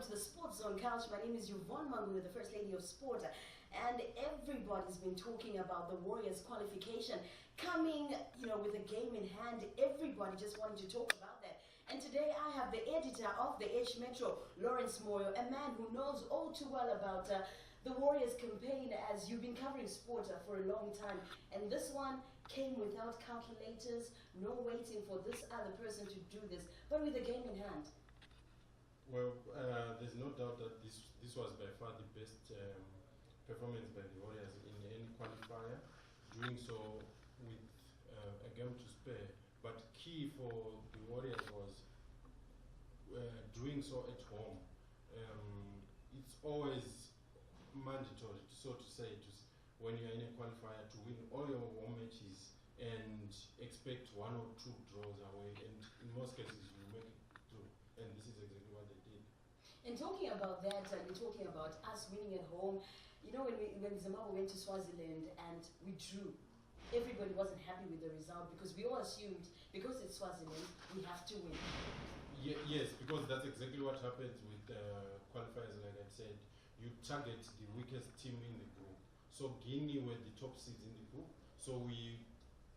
welcome to the Sports Zone couch. My name is Yvonne, Mangunda, the First Lady of Sport, and everybody's been talking about the Warriors' qualification coming, with a game in hand. Everybody just wanting to talk about that. And today I have the editor of the H Metro, Moyo, a man who knows all too well about the Warriors campaign, as you've been covering sport for a long time. And this one came without calculators, no waiting for this other person to do this, but with a game in hand. Well, there's no doubt that this was by far the best performance by the Warriors in any qualifier, doing so with a game to spare. But key for the Warriors was doing so at home. It's always mandatory, so to say, when you're in a qualifier, to win all your home matches and expect one or two draws away, and in most cases you make it through. And this is exactly what they did. And talking about that, you're talking about us winning at home. When Zimbabwe went to Swaziland and we drew, everybody wasn't happy with the result because we all assumed because it's Swaziland, we have to win. Yes, because that's exactly what happens with qualifiers. Like I said, you target the weakest team in the group. So Guinea were the top seeds in the group. So we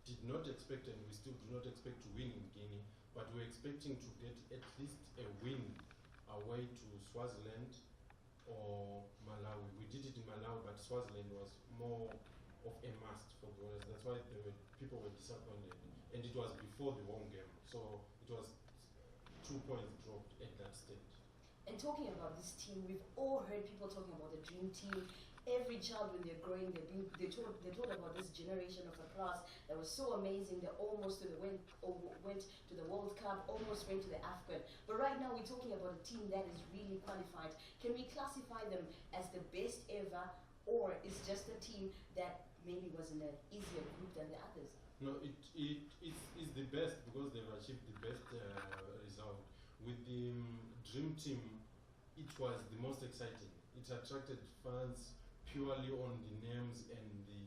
did not expect, and we still do not expect to win in Guinea, but we're expecting to get at least a win away to Swaziland or Malawi. We did it in Malawi, but Swaziland was more of a must for the Warriors. That's why people were disappointed. And it was before the home game, so it was 2 points dropped at that stage. And talking about this team, we've all heard people talking about the dream team. Every child, when they're growing, they told about this generation of a class that was so amazing. They almost went to the World Cup, almost went to the AFCON. But right now, we're talking about a team that is really qualified. Can we classify them as the best ever, or is just a team that maybe was in an easier group than the others? No, it is the best because they've achieved the best result. With the dream team, it was the most exciting. It attracted fans purely on the names and the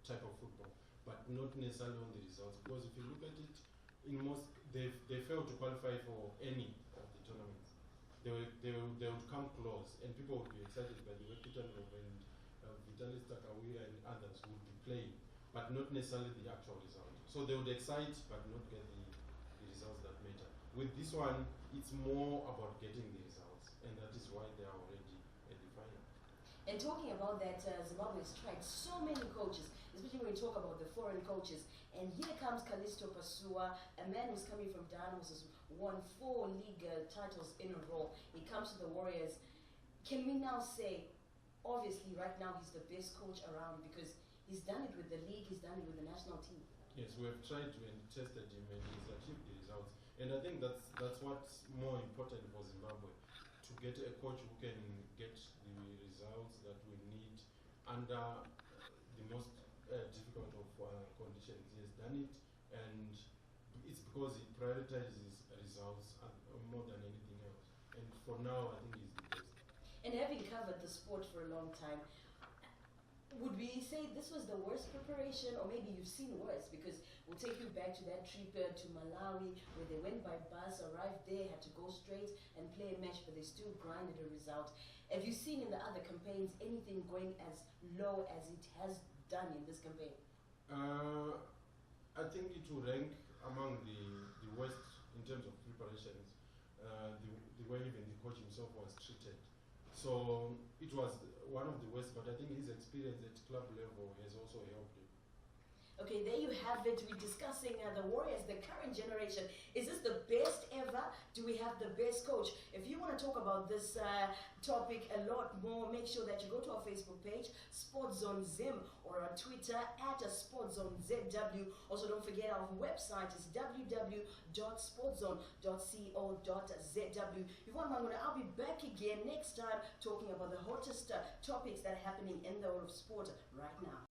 type of football, but not necessarily on the results. Because if you look at it, in most they failed to qualify for any of the tournaments. They would come close, and people would be excited by the way Peter and Vitalis Takawira and others would be playing, but not necessarily the actual result. So they would excite, but not get the results that matter. With this one, it's more about getting the results, and that is why they are already at the final. And talking about that, Zimbabwe has tried so many coaches, especially when you talk about the foreign coaches. And here comes Callisto Pasua, a man who's coming from Ghana, who has won 4 league titles in a row. He comes to the Warriors. Can we now say, obviously, right now he's the best coach around because he's done it with the league, he's done it with the national team? Yes, we have tried to and tested him, and he's achieved the results. And I think that's what's more important for Zimbabwe, to get a coach who can get the results that we need under the most difficult of conditions. He has done it, and it's because he prioritizes results more than anything else. And for now, I think he's the best. And having covered the sport for a long time, would we say this was the worst preparation, or maybe you've seen worse? Because we'll take you back to that trip to Malawi, where they went by bus, arrived there, had to go straight and play a match, but they still grinded a result. Have you seen in the other campaigns anything going as low as it has done in this campaign? I think it will rank among the worst in terms of preparations, the way even the coach himself was treated. So it was one of the worst, but I think his experience at club level has also helped him. Okay, there you have it. We're discussing the Warriors, the current generation. Is this the best ever? Do we have the best coach? If you want to talk about this topic a lot more, make sure that you go to our Facebook page, SportsZone Zim, or on Twitter at SportsZone ZW. Also, don't forget our website is www.sportszone.co.zw. Yvonne Mangunda, I'll be back again next time talking about the hottest topics that are happening in the world of sport right now.